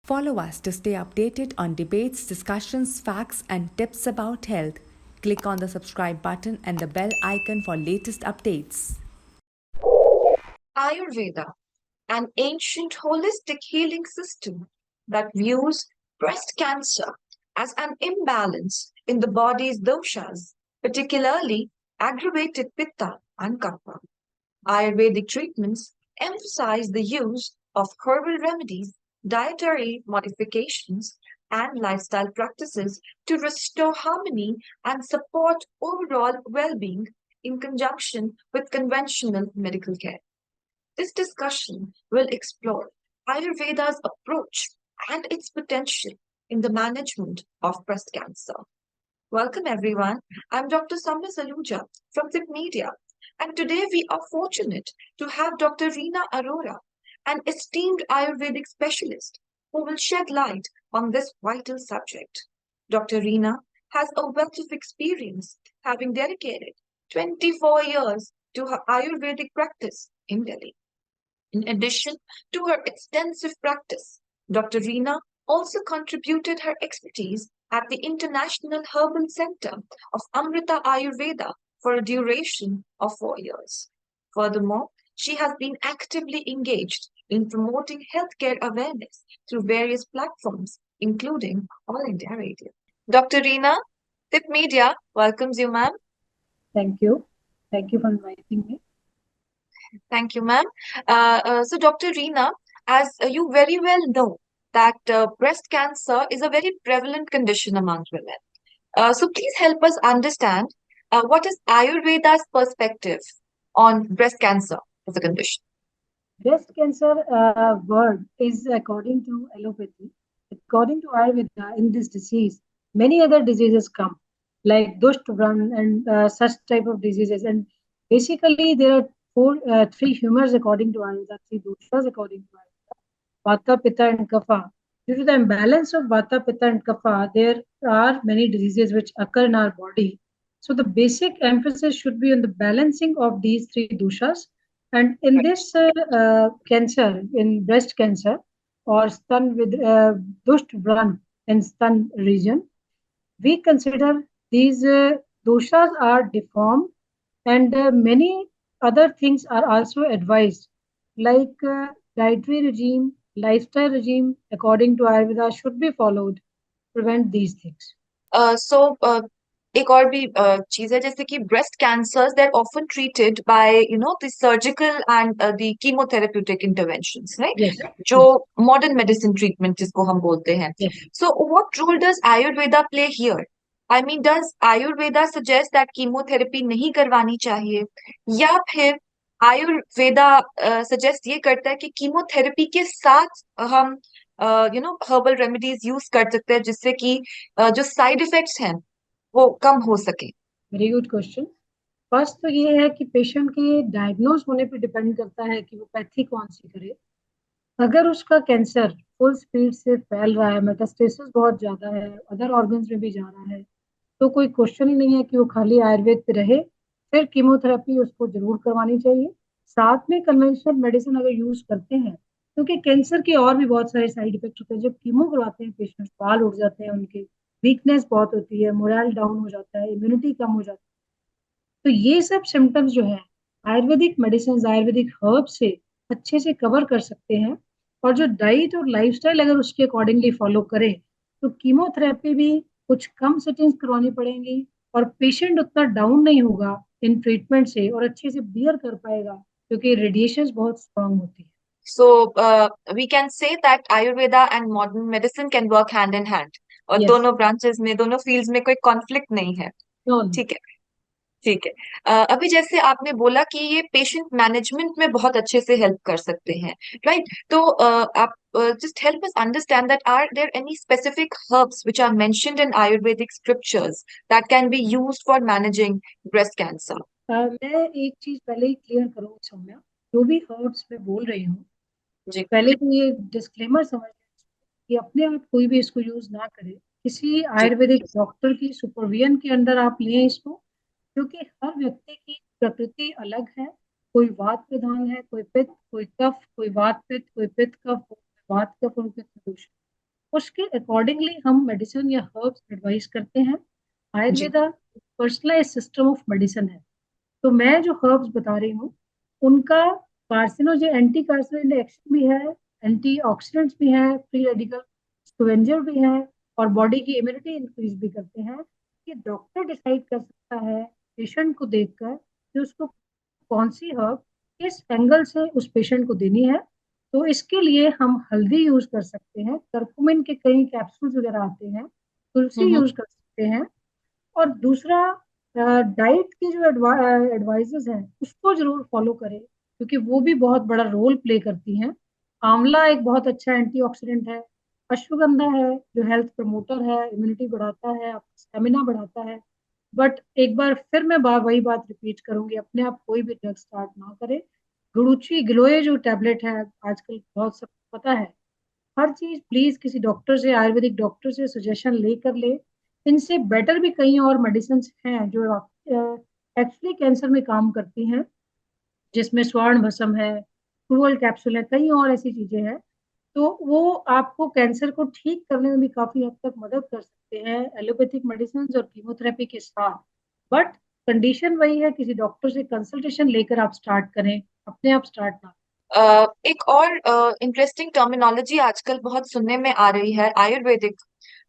Follow us to stay updated on debates, discussions, facts, and tips about health. Click on the subscribe button and the bell icon for latest updates. Ayurveda, an ancient holistic healing system that views breast cancer as an imbalance in the body's doshas, particularly aggravated pitta and kapha. Ayurvedic treatments emphasize the use of herbal remedies, dietary modifications, and lifestyle practices to restore harmony and support overall well being in conjunction with conventional medical care. This discussion will explore Ayurveda's approach and its potential in the management of breast cancer. Welcome, everyone. I'm Dr. Samya Saluja from Zip Media, and today we are fortunate to have Dr. Reena Arora, an esteemed Ayurvedic specialist who will shed light on this vital subject. Dr. Reena has a wealth of experience, having dedicated 24 years to her Ayurvedic practice in Delhi. In addition to her extensive practice, Dr. Reena also contributed her expertise at the International Herbal Center of Amrita Ayurveda for a duration of 4 years. Furthermore, she has been actively engaged in promoting healthcare awareness through various platforms, including All India Radio. Dr. Reena, Tip Media welcomes you, ma'am. Thank you. Thank you for inviting me. Thank you, ma'am. So, Dr. Reena, as you very well know, that breast cancer is a very prevalent condition among women. So, please help us understand what is Ayurveda's perspective on breast cancer as a condition. Breast cancer word is according to allopathy. According to Ayurveda, in this disease, many other diseases come, like Dushtvan and such type of diseases. And basically, there are three humors according to Ayurveda, three doshas according to Ayurveda: Vata, Pitta, and Kapha. Due to the imbalance of Vata, Pitta, and Kapha, there are many diseases which occur in our body. So the basic emphasis should be on the balancing of these three doshas. And in this cancer, in breast cancer or stan with Dushtvan in stan region, we consider these doshas are deformed, and many other things are also advised, like dietary regime, lifestyle regime, according to Ayurveda, should be followed to prevent these things. So, एक और भी चीज है जैसे कि breast cancers they are often treated by the surgical and the chemotherapeutic interventions right Yes, जो yes, modern medicine treatment जिसको हम बोलते हैं yes. So what role does Ayurveda play here I mean does Ayurveda suggest that chemotherapy नहीं करवानी चाहिए या फिर आयुर्वेदा सजेस्ट ये करता है कि कीमोथेरेपी के साथ हम हर्बल रेमेडीज यूज कर सकते हैं जिससे कि जो साइड इफेक्ट्स हैं वो कम हो सके. Very good question. फर्स्ट तो ये है कि पेशेंट के डायग्नोज होने पे डिपेंड करता है कि वो पैथी कौन सी करे. अगर उसका कैंसर फुल स्पीड से फैल रहा है, मेटास्टेसिस बहुत ज्यादा है, अदर ऑर्गन्स में भी जा रहा है, तो कोई क्वेश्चन ही नहीं है कि वो खाली आयुर्वेद पे रहे. फिर कीमोथेरेपी उसको जरूर करवानी चाहिए. साथ में कन्वेंशनल मेडिसिन अगर यूज करते हैं, क्योंकि कैंसर के और भी बहुत सारे साइड इफेक्ट होते हैं. जब कीमो करवाते हैं पेशेंट, बाल उठ जाते हैं उनके, वीकनेस बहुत होती है, मोरल डाउन हो जाता है, इम्यूनिटी कम हो जाती है. तो ये सब सिम्टम्स जो है आयुर्वेदिक मेडिसिन, आयुर्वेदिक हर्ब से अच्छे से कवर कर सकते हैं. और जो डाइट और लाइफस्टाइल अगर उसके अकॉर्डिंगली फॉलो करें, तो कीमोथेरेपी भी कुछ कम सेटिंग्स करवानी पड़ेंगी और पेशेंट उतना डाउन नहीं होगा इन ट्रीटमेंट से और अच्छे से बियर कर पाएगा, क्योंकि रेडिएशन बहुत स्ट्रांग होती है. So we can say that Ayurveda and modern medicine can work hand in hand. और Yes. दोनों ब्रांचेस में, दोनों फील्ड्स में कोई कॉन्फ्लिक्ट नहीं है. No, ठीक है, ठीक है. अभी जैसे आपने बोला कि ये पेशेंट मैनेजमेंट में बहुत अच्छे से हेल्प कर सकते हैं, राइट? तो आप just help us understand that are there any specific herbs which are mentioned in Ayurvedic scriptures that can be used for managing breast cancer? मैं एक चीज पहले ही क्लियर करूँ सौम्या, जो भी हर्ब्स मैं बोल रही हूँ, जी. पहले तो ये डिस्क्लेमर समझ कि अपने आप कोई भी इसको यूज ना करे. किसी आयुर्वेदिक डॉक्टर की सुपरविजन के अंदर आप लें इसको, क्योंकि हर व्यक्ति की प्रकृति अलग है. कोई वात प्रधान है, कोई पित्त, कोई कफ, कोई वात पित्त, कोई पित्त कफ, कोई वात कफ और पित्त दोष. उसके अकॉर्डिंगली हम मेडिसिन या हर्ब्स एडवाइस करते हैं। जी। Ayurveda personalise system of medicine है। तो मैं जो हर्ब्स बता रही हूँ उनका कार्सिनोजेन एंटी कार्सिनोजेन एक्शन भी है, एंटी ऑक्सीडेंट्स भी है, फ्री रेडिकल स्कैवेंजर भी है, और बॉडी की इम्यूनिटी इंक्रीज भी करते हैं। ये डॉक्टर डिसाइड कर सकता है पेशेंट को देखकर कि उसको कौन सी हर्ब किस एंगल से उस पेशेंट को देनी है। तो इसके लिए हम हल्दी यूज कर सकते हैं, करकुमिन के कई कैप्सूल्स वगैरह आते हैं, तुलसी हम्म। यूज कर सकते हैं। और दूसरा, डाइट की जो एडवाइजेस हैं उसको जरूर फॉलो करें, क्योंकि वो भी बहुत बड़ा रोल प्ले करती हैं। आंवला एक बहुत अच्छा एंटीऑक्सीडेंट है। अश्वगंधा है जो हेल्थ प्रमोटर है, इम्यूनिटी बढ़ाता है, स्टेमिना बढ़ाता है। बट एक बार फिर मैं वही बात रिपीट करूंगी, अपने आप कोई भी ड्रग स्टार्ट ना करें। गुरुची गिलोय जो टैबलेट है आजकल बहुत सबको पता है। हर चीज प्लीज किसी डॉक्टर से, आयुर्वेदिक डॉक्टर से सजेशन लेकर ले। इनसे बेटर भी कई और मेडिसिन हैं जो एक्चुअली कैंसर में काम करती हैं, जिसमें स्वर्ण भस्म है, क्रूअल कैप्सूल है, कई और ऐसी चीजें हैं। तो वो आपको कैंसर को ठीक करने में भी काफी हद तक मदद कर सकते हैं एलोपैथिक मेडिसिन और कीमोथेरेपी के साथ। बट कंडीशन वही है, किसी डॉक्टर से कंसल्टेशन लेकर आप स्टार्ट करें, अपने आप स्टार्ट ना। एक और इंटरेस्टिंग टर्मिनोलॉजी आजकल बहुत सुनने में आ रही है आयुर्वेदिक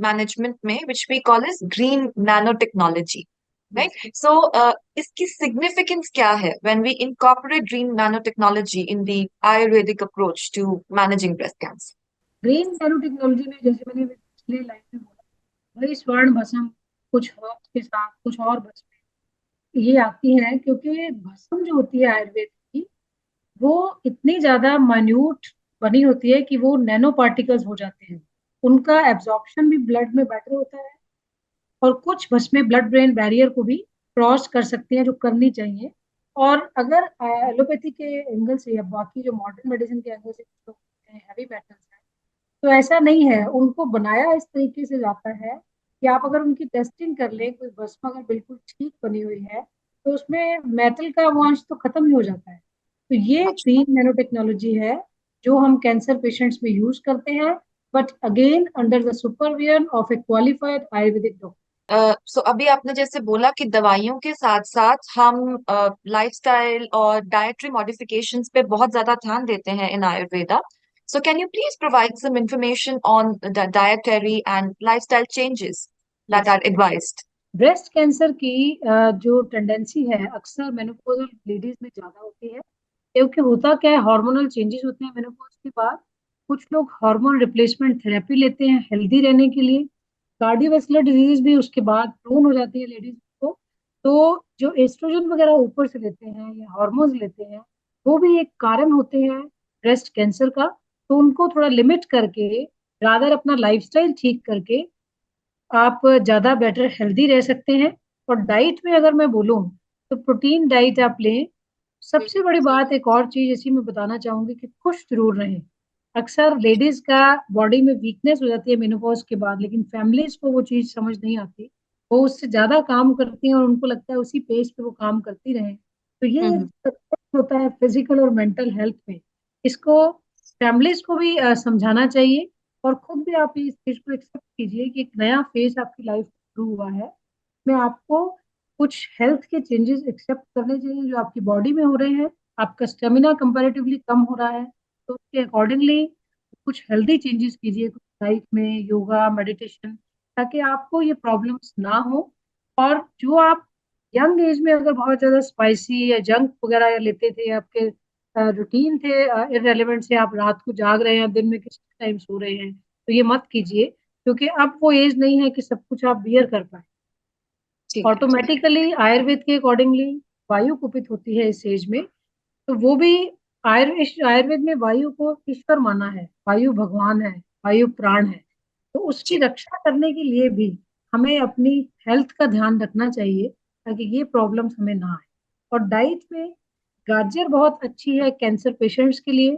मैनेजमेंट में, which we call is green nano technology, yes. Right? So इसकी सिग्निफिकेंस क्या है when we incorporate green nano technology in the Ayurvedic approach to managing breast cancer? Green nano technology में जैसे मैंने पिछले लाइन में बोला, वही स्वर्ण भस्म कुछ हर्ब्स के साथ कुछ और भस्म ये आती है, क्योंकि भस्म जो होती है आयुर्वेद की, वो इतनी ज्यादा माइन्यूट बनी होती है कि वो नैनो पार्टिकल्स हो जाते हैं। उनका एब्जॉर्प्शन भी ब्लड में बेटर होता है, और कुछ भस्में ब्लड ब्रेन बैरियर को भी क्रॉस कर सकती हैं, जो करनी चाहिए। और अगर एलोपैथी के एंगल से या बाकी जो मॉडर्न मेडिसिन के एंगल से हैवी मेटल्स हैं, तो ऐसा नहीं है। उनको बनाया इस तरीके से जाता है कि आप अगर उनकी टेस्टिंग कर लें, कोई भस्म अगर बिल्कुल ठीक बनी हुई है, तो उसमें मेटल का वो अंश तो खत्म ही हो जाता है। तो ये अच्छा। ग्रीन नैनो टेक्नोलॉजी है जो हम कैंसर पेशेंट्स में यूज करते हैं, but again under the supervision of a qualified Ayurvedic doctor. So अभी आपने जैसे बोला कि दवाइयों के साथ साथ हम लाइफस्टाइल और डाइटरी मॉडिफिकेशंस पे बहुत ज्यादा ध्यान देते हैं in Ayurveda. So can you please provide some information on the dietary and lifestyle changes that are advised? Breast cancer की जो टेंडेंसी है अक्सर मेनोपॉजल लेडीज में ज्यादा होती है, क्योंकि होता क्या है, हार्मोनल चेंजेस होते हैं मेनोपॉज के बाद। कुछ लोग हार्मोन रिप्लेसमेंट थेरेपी लेते हैं हेल्दी रहने के लिए। कार्डियोवैस्कुलर डिजीज भी उसके बाद प्रोन हो जाती है लेडीज को। तो जो एस्ट्रोजन वगैरह ऊपर से लेते हैं या हार्मोन्स लेते हैं, वो भी एक कारण होते हैं ब्रेस्ट कैंसर का। तो उनको थोड़ा लिमिट करके, रादर अपना लाइफस्टाइल ठीक करके आप ज़्यादा बेटर हेल्दी रह सकते हैं। और डाइट में अगर मैं बोलूँ तो प्रोटीन डाइट आप लें। सबसे बड़ी बात एक और चीज़ इसी में बताना चाहूंगी कि खुश जरूर रहें। अक्सर लेडीज का बॉडी में वीकनेस हो जाती है मेनोपॉज के बाद, लेकिन फैमिलीज को वो चीज़ समझ नहीं आती। वो उससे ज़्यादा काम करती हैं और उनको लगता है उसी पेस पे वो काम करती रहें। तो ये एक effect होता है फिजिकल और मेंटल हेल्थ में। इसको फैमिलीज को भी समझाना चाहिए, और खुद भी आप इस चीज को एक्सेप्ट कीजिए कि एक नया फेज आपकी लाइफ शुरू हुआ है। में आपको कुछ हेल्थ के चेंजेस एक्सेप्ट करने चाहिए जो आपकी बॉडी में हो रहे हैं। आपका स्टेमिना कंपैरेटिवली कम हो रहा है, तो उसके अकॉर्डिंगली कुछ हेल्दी चेंजेस कीजिए, कुछ लाइफ में योगा मेडिटेशन, ताकि आपको ये प्रॉब्लम्स ना हो। और जो आप यंग एज में अगर बहुत ज्यादा स्पाइसी या जंक वगैरह लेते थे, आपके रूटीन थे इररेलेवेंट से, आप रात को जाग रहे हैं, दिन में किस टाइम सो रहे हैं, तो ये मत कीजिए, क्योंकि अब वो एज नहीं है कि सब कुछ आप बियर कर पाए। ठीक है। ऑटोमेटिकली आयुर्वेद के अकॉर्डिंगली वायु कुपित होती है इस एज में। तो वो भी आयुर्वेद में वायु को ईश्वर माना है, वायु भगवान है, वायु प्राण है। तो उसकी जी। रक्षा करने के लिए भी हमें अपनी हेल्थ का ध्यान रखना चाहिए, ताकि ये प्रॉब्लम्स हमें ना आए। और डाइट में गाजर बहुत अच्छी है कैंसर पेशेंट्स के लिए।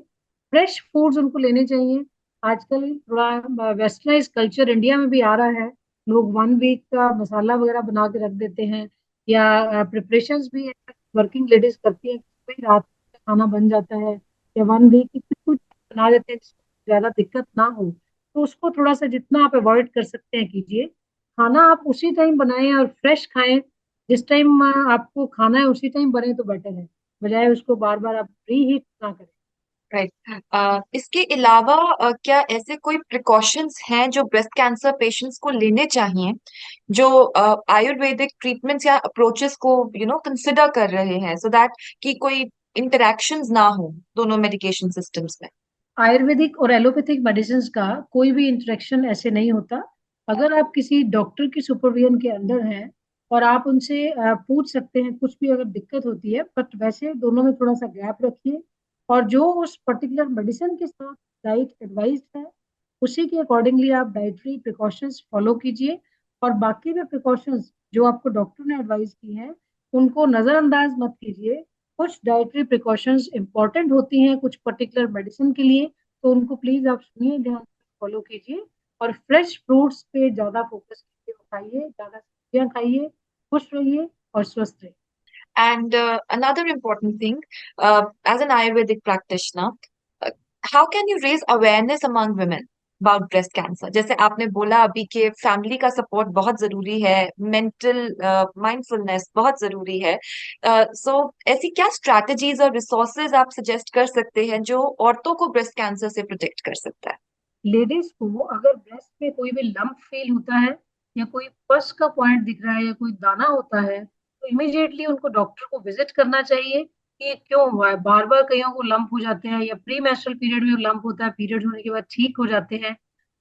फ्रेश फूड्स उनको लेने चाहिए। आजकल थोड़ा वेस्टर्नाइज कल्चर इंडिया में भी आ रहा है। लोग 1 वीक का मसाला वगैरह बना के रख देते हैं, या प्रिपरेशंस भी वर्किंग लेडीज करती हैं, कई रात का खाना बन जाता है, या 1 वीक की कुछ कुछ बना देते हैं जिससे ज्यादा दिक्कत ना हो। तो उसको थोड़ा सा जितना आप अवॉइड कर सकते हैं कीजिए। खाना आप उसी टाइम बनाएं और फ्रेश खाएं। जिस टाइम आपको खाना है उसी टाइम बने तो बेटर है, बजाय उसको बार बार आप रीहीट ना करें। राइट। इसके अलावा क्या ऐसे कोई प्रिकॉशंस हैं जो ब्रेस्ट कैंसर पेशेंट्स को लेने चाहिए, जो आयुर्वेदिक ट्रीटमेंट्स या अप्रोचेस को कंसिडर कर रहे हैं, सो दैट कि कोई इंटरेक्शंस ना हो दोनों मेडिकेशन सिस्टम्स में? आयुर्वेदिक और एलोपैथिक मेडिसिन का कोई भी इंटरेक्शन ऐसे नहीं होता। अगर आप किसी डॉक्टर की सुपरविजन के अंडर हैं और आप उनसे पूछ सकते हैं कुछ भी अगर दिक्कत होती है, बट वैसे दोनों में थोड़ा सा गैप रखिए। और जो उस पर्टिकुलर मेडिसिन के साथ डाइट एडवाइस्ड है उसी के अकॉर्डिंगली आप डाइटरी प्रिकॉशंस फॉलो कीजिए। और बाकी में प्रिकॉशंस जो आपको डॉक्टर ने एडवाइस की हैं उनको नज़रअंदाज मत कीजिए। कुछ डाइटरी प्रिकॉशंस इंपॉर्टेंट होती हैं कुछ पर्टिकुलर मेडिसिन के लिए, तो उनको प्लीज आप सुनिए, ध्यान से फॉलो कीजिए। और फ्रेश फ्रूट्स पे ज्यादा फोकस कीजिए, वो खाइए, ज्यादा सब्जियां खाइए, खुश रहिए और स्वस्थ रहिए। And another important thing, as an Ayurvedic practitioner, uh, how can you raise awareness among women about breast cancer? जैसे आपने बोला अभी कि फैमिली का सपोर्ट बहुत जरूरी है, मेंटल माइंडफुलनेस बहुत जरूरी है। सो ऐसी क्या स्ट्रैटेजीज और रिसोर्सेज आप सजेस्ट कर सकते हैं जो औरतों को ब्रेस्ट कैंसर से प्रोटेक्ट कर सकता है? लेडीज को अगर ब्रेस्ट में कोई भी लंप फील होता है या कोई पस का पॉइंट दिख रहा है या कोई दाना होता है, तो इमिडिएटली उनको डॉक्टर को विजिट करना चाहिए कि ये क्यों हुआ है। बार बार कईयों को लंप हो जाते हैं या प्री मेंस्ट्रुअल पीरियड में लंप होता है, पीरियड होने के बाद ठीक हो जाते हैं।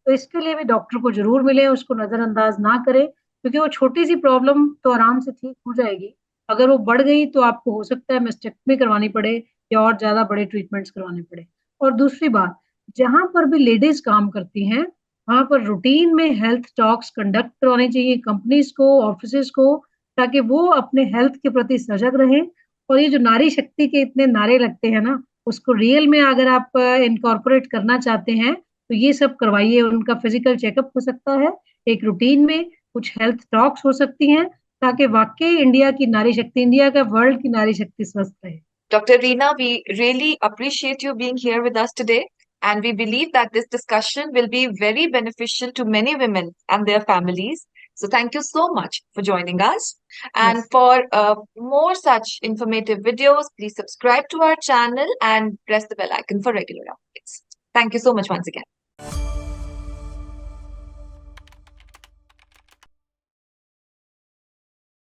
तो इसके लिए भी डॉक्टर को जरूर मिले, उसको नजरअंदाज ना करें, क्योंकि वो छोटी सी प्रॉब्लम तो आराम से ठीक हो जाएगी। अगर वो बढ़ गई तो आपको हो सकता है मेस्टेक्टमी करवानी पड़े या और ज्यादा बड़े ट्रीटमेंट्स करवाने पड़े। और दूसरी बात, जहां पर भी लेडीज काम करती हैं वहां पर रूटीन में हेल्थ टॉक्स कंडक्ट करवाने चाहिए कंपनीज को, ऑफिसेज को, ताकि वो अपने हेल्थ के प्रति सजग रहें। और ये जो नारी शक्ति के इतने नारे लगते हैं ना, उसको रियल में अगर आप इनकॉर्पोरेट करना चाहते हैं तो ये सब करवाइए। उनका फिजिकल चेकअप हो सकता है, एक रूटीन में कुछ हेल्थ टॉक्स हो सकती हैं, ताकि वाकई इंडिया की नारी शक्ति, इंडिया का वर्ल्ड की नारी शक्ति स्वस्थ रहे। Dr. Reena, we really appreciate you being here with us today. And we believe that this discussion will be very beneficial to many women and their families. So, thank you so much for joining us. And yes. for more such informative videos, please subscribe to our channel and press the bell icon for regular updates. Thank you so much once again.